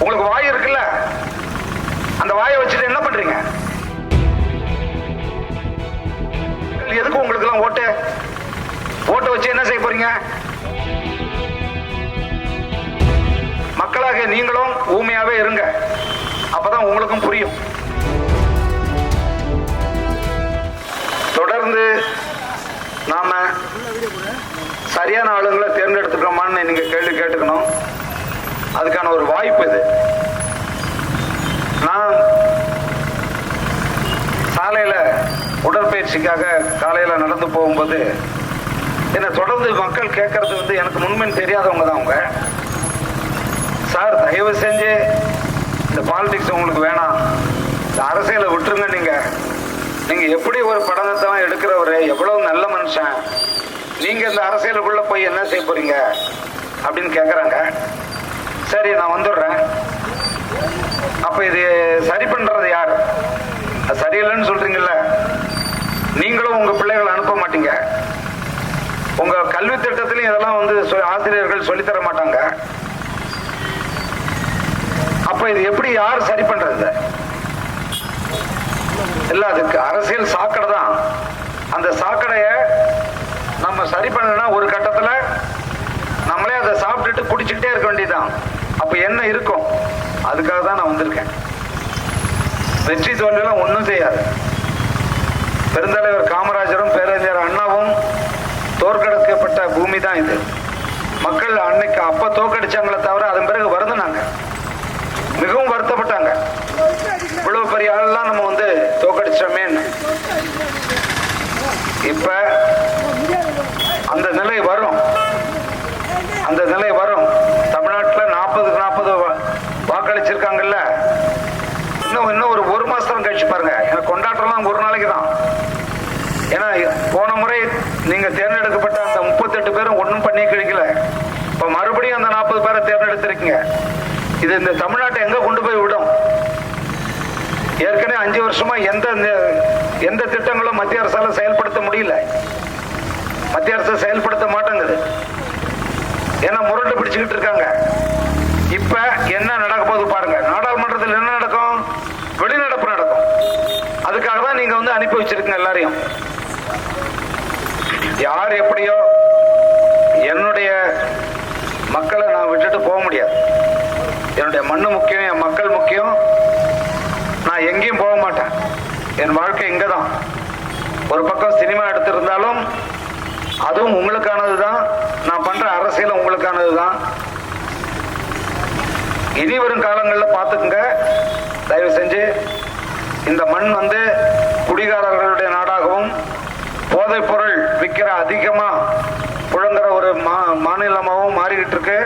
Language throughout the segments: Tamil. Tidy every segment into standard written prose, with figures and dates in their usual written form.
உங்களுக்கு வாய் இருக்குல்ல, அந்த வாயை வச்சுட்டு என்ன பண்றீங்க? எதுக்கு உங்களுக்கு எல்லாம் ஓட்டை வச்சு என்ன செய்ய போறீங்க? மக்களாக நீங்களும் ஊமையாவே இருங்க, அப்பதான் உங்களுக்கும் புரியும். தொடர்ந்து நாம சரியான ஆளுங்களை தேர்ந்தெடுத்துக்கிறோமான்னு நீங்க கேள்வி கேட்டுக்கணும். அதுக்கான ஒரு வாய்ப்பு இது. நான் சாலையில உடற்பயிற்சிக்காக காலையில நடந்து போகும்போது என்ன தொடர்ந்து மக்கள் கேட்கறது எனக்கு முன்பின் தெரியாதவங்க தான். அவங்க சார் தயவு செஞ்சு இந்த பாலிடிக்ஸ் உங்களுக்கு வேணாம், இந்த அரசியலை விட்டுருங்க, நீங்க எப்படி ஒரு படத்தெல்லாம் எடுக்கிறவரு, எவ்வளவு நல்ல மனுஷன், நீங்க இந்த அரசியலுக்குள்ள போய் என்ன செய்ய போறீங்க அப்படின்னு கேட்கறாங்க. சரி நான் வந்துடுறேன். அப்ப இது சரி பண்றது யார்? சரியில்லைன்னு சொல்றீங்கல்ல, நீங்களும் உங்க பிள்ளைகளை அனுப்ப மாட்டீங்க, உங்க கல்வி திட்டத்திலையும் இதெல்லாம் ஆசிரியர்கள் சொல்லித்தர மாட்டாங்க. அப்ப இது எப்படி யார் சரி பண்றது? இல்ல, அதுக்கு அரசியல் சாக்கடை தான். அந்த சாக்கடைய நம்ம சரி பண்ணலன்னா ஒரு கட்டத்துல நம்மளே அதை சாப்பிட்டுட்டு குடிச்சுக்கிட்டே இருக்க வேண்டியதுதான். அப்ப என்ன இருக்கும்? அதுக்காக தான் நான் வந்திருக்கேன். வெற்றி தோல்வியெல்லாம் ஒன்றும் செய்யாது. பெருந்தலைவர் காமராஜரும் பேரறிஞர் அண்ணாவும் தோற்கடிக்கப்பட்ட பூமி தான் இது. மக்கள் அன்னைக்கு அப்ப தோற்கடிச்சாங்களே தவிர அதன் பிறகு வருதுனாங்க, மிகவும் வருத்தப்பட்டாங்க. இவ்வளவு பெரிய ஆளெல்லாம் நம்ம தோற்கடிச்சோமே. இப்ப அந்த நிலை வரும், அந்த நிலை வரும். தமிழ்நாட்டில் 40-40 வாக்களிச்சிருக்காங்கல்ல, இன்னும் ஒரு மாசம் கழிச்சு பாருங்க. எனக்கு கொண்டாட்டம்லாம் ஒரு நாளைக்கு தான். ஏன்னா போன முறை நீங்க தேர்ந்தெடுக்கப்பட்ட அந்த 38 பேரும் ஒன்றும் பண்ணி கிடைக்கல. இப்ப மறுபடியும் அந்த 40 பேரை தேர்ந்தெடுத்திருக்கீங்க. இது இந்த தமிழ்நாட்டை எங்க கொண்டு போய் விடும்? ஏற்கனவே 5 வருஷமா எந்த திட்டங்களும் மத்திய அரசால செயல்படுத்த முடியல. மத்திய அரசு செயல்படுத்த மாட்டேங்குது. ஏன்னா முரண்டு பிடிச்சுக்கிட்டு இருக்காங்க. இப்ப என்ன நடக்க போகுது பாருங்க. நாடாளுமன்றத்தில் என்ன நடக்கும்? வெளிநடப்பு நடக்கும். அதுக்காக தான் நீங்க அனுப்பி வச்சிருக்கீங்க எல்லாரையும். யார் எப்படியோ என்னுடைய மக்களை நான் விட்டுட்டு போக முடியாது. என்னுடைய மண்ணு முக்கியம், என் மக்கள் முக்கியம். நான் எங்கேயும் போக மாட்டேன். என் வாழ்க்கை இங்க தான். ஒரு பக்கம் சினிமா எடுத்திருந்தாலும் அதுவும் உங்களுக்கானது தான். நான் பண்ற அரசியல் உங்களுக்கானது தான். இனி வரும் காலங்களில் பார்த்துக்குங்க. தயவு செஞ்சு இந்த மண் குடிகாரர்களுடைய நாடாகவும் போதைப் பொருள் விற்கிற அதிகமா புழங்குற ஒரு மாநிலமாகவும் மாறிக்கிட்டு இருக்கு.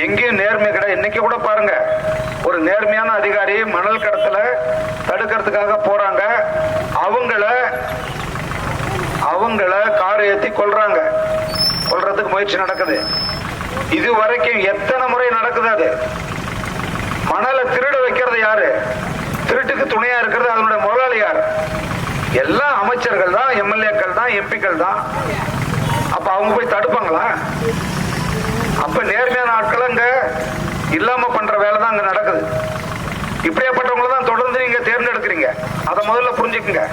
எங்கேயும் நேர்மை கிடையாது. இன்னைக்கு கூட பாருங்க, ஒரு நேர்மையான அதிகாரி மணல் கடத்தல தடுக்கிறதுக்காக போறாங்க. அவங்கள கார் ஏத்தி கொல்றதுக்கு முயற்சி நடக்குது. இது வரைக்கும் எத்தனை முறை நடக்குது? அது மணலை திருட வைக்கிறது யாரு? திருட்டுக்கு துணையா இருக்கிறது அதனுடைய முதலாளி யார்? எல்லாம் அமைச்சர்கள் தான், எம்எல்ஏக்கள் தான், எம்பிக்கள் தான். அப்ப அவங்க போய் தடுப்பாங்களா? அப்ப நேர்மையான ஆட்கள் அங்க இல்லாம பண்ற வேலை தான் அங்க நடக்குது. இப்படியாப்பட்டவங்களை தான் தொடர்ந்து நீங்க தேர்ந்தெடுக்கிறீங்க. அதை முதல்ல புரிஞ்சுக்குங்க.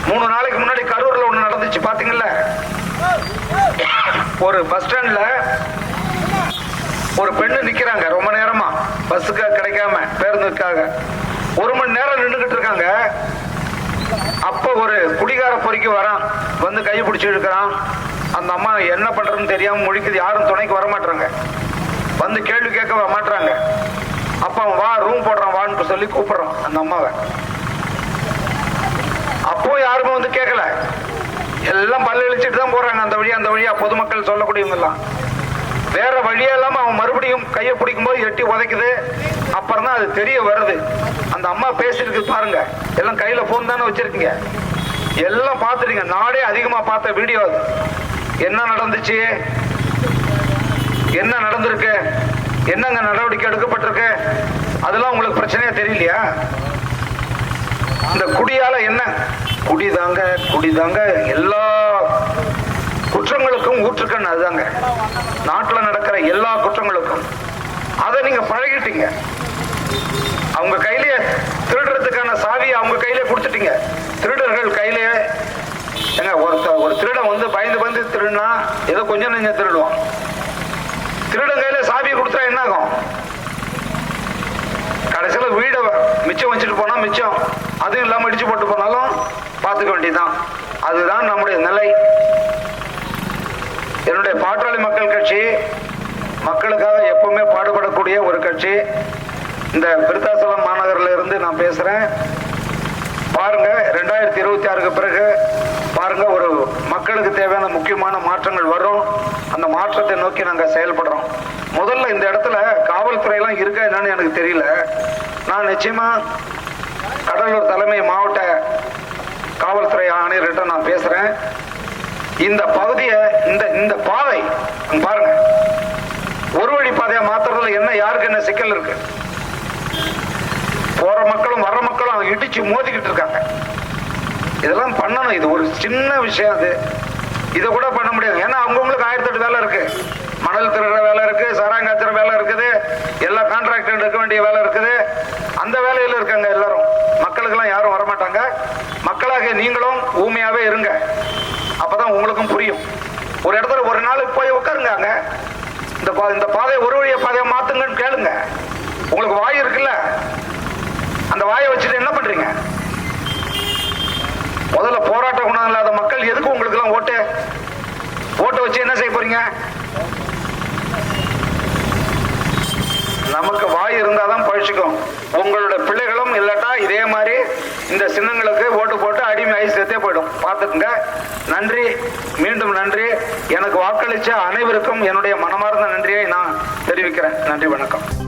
3 நாளைக்கு முன்னாடி கரூர்ல ஒண்ணு நடந்துச்சு, பாத்தீங்கல்ல? ஒரு பஸ் ஸ்டாண்ட்ல ஒரு பெண்ணு நிக்கிறாங்க ரொம்ப நேரமா, பஸ்ஸுக்கு கிடைக்காம, பேருந்துக்காக 1 மணி நேரம் நின்றுகிட்டு இருக்காங்க. அப்ப ஒரு குடிகார பொறுக்கி வரான், கை பிடிச்சி இழுக்கிறான். அந்த அம்மா என்ன பண்றதுன்னு தெரியாம முழிக்குது. யாரும் துணைக்கு வர மாட்டாங்க, கேள்வி கேட்க வர மாட்டாங்க. அப்ப அவன் வா, ரூம் போடுறான் வான்னு சொல்லி கூப்பிடுறான் அந்த அம்மாவை. அப்போ யாருமே கேட்கல. எல்லாம் பல்லு இழிச்சிட்டு தான் போறாங்க அந்த வழியா பொதுமக்கள் சொல்லக்கூடியவங்க எல்லாம். வேற வழியா இல்லாம அவன் மறுபடியும் கையை பிடிக்கும் போது எட்டி உதைக்குது. அப்புறம் தான் அது தெரிய வருது. அந்த அம்மா பேசிருக்கு பாருங்க. எல்லாம் கையில போன் தானே வச்சிருக்கீங்க, எல்லாம் பார்த்துட்டீங்க. நாடே அதிகமா பார்த்த வீடியோ அது. என்ன நடந்துச்சு, என்ன நடந்திருக்கு, என்னங்க நடவடிக்கை எடுக்கப்பட்டிருக்கு, அதெல்லாம் உங்களுக்கு பிரச்சனையா தெரியலையா? இந்த குடியால என்ன? குடிதாங்க எல்லா குற்றங்களுக்கும் ஊற்றுக்கண். அதுதாங்க நாட்டில் நடக்கிற எல்லா குற்றங்களுக்கும். அதை நீங்க பழகிட்டீங்க. அவங்க கையிலேயே திருடுறதுக்கான சாவி அவங்க கையிலே கொடுத்துட்டீங்க. திருடர்கள் கையிலேயே ஏங்க ஒரு திருடன் வந்து பயந்து திருடுனா ஏதோ கொஞ்சம் நெஞ்சம் திருடுவான். திருடன் கையில சாவி கொடுத்தா என்ன ஆகும்? கடைசியில் வீடை மிச்சம் வச்சுட்டு போனா மிச்சம், அதுவும் இல்லாம இடிச்சு போட்டு போனாலும் பார்த்துக்க வேண்டியதுதான். அதுதான் நம்முடைய நிலை. என்னுடைய பாட்டாளி மக்கள் கட்சி மக்களுக்காக எப்பவுமே பாடுபடக்கூடிய ஒரு கட்சி. இந்த விருத்தாசலம் மாநகரில் இருந்து நான் பேசுறேன். பாருங்க 2026க்கு பிறகு பாருங்க ஒரு மக்களுக்கு தேவையான முக்கியமான மாற்றங்கள் வரும். அந்த மாற்றத்தை நோக்கி நாங்கள் செயல்படுறோம். முதல்ல இந்த இடத்துல காவல்துறை எல்லாம் இருக்கா என்னன்னு எனக்கு தெரியல. நான் நிச்சயமா கடலூர் தலைமை மாவட்ட காவல்துறை ஆணையர்கிட்ட நான் பேசுறேன். இந்த பகுதியை இந்த பாதை பாருங்க, ஒரு வழி பாதையா மாத்துறதுல என்ன யாருக்கு என்ன சிக்கல் இருக்கு? போற மக்களும் வர்ற மக்களும் இடிச்சு மோதிக்கிட்டு இருக்காங்க. இதெல்லாம் பண்ணணும். இது ஒரு சின்ன விஷயம். அது இதை கூட பண்ண முடியாது. ஏன்னா அவங்களுக்கு 1008 வேலை இருக்கு. மணல் திருடுற வேலை இருக்கு, சாராங்காத்துற வேலை இருக்குது, எல்லா கான்ட்ராக்டர் எடுக்க வேண்டிய வேலை இருக்குது. அந்த வேலையில இருக்காங்க எல்லாரும். மக்களுக்கெல்லாம் யாரும் வரமாட்டாங்க. மக்களாக நீங்களும் ஊமையாவே இருங்க. அப்பதான் உங்களுக்கும் புரியும். ஒரு இடத்துல ஒரு நாளுக்கு போய் உட்காருங்க. இந்த பாதை ஒரு வழிய பாதையை மாத்துங்கன்னு கேளுங்க. உங்களுக்கு வாய் இருக்குல்ல, அந்த வாயை வச்சுட்டு என்ன பண்றீங்க? முதல்ல போராட்ட குணம் இல்லாத மக்கள் எதுக்கு உங்களுக்கு எல்லாம் ஓட்டு வச்சு என்ன செய்ய போறீங்க? நமக்கு வாய் இருந்தாதான் பழிச்சுக்கும். உங்களோட பிள்ளைகளும் இல்லாட்டா இதே மாதிரி இந்த சின்னங்களுக்கு ஓட்டு போட்டு அடிமை ஆகி சேர்த்தே போயிடும். பார்த்துக்குங்க. நன்றி, மீண்டும் நன்றி. எனக்கு வாக்களிச்ச அனைவருக்கும் என்னுடைய மனமார்ந்த நன்றியை நான் தெரிவிக்கிறேன். நன்றி, வணக்கம்.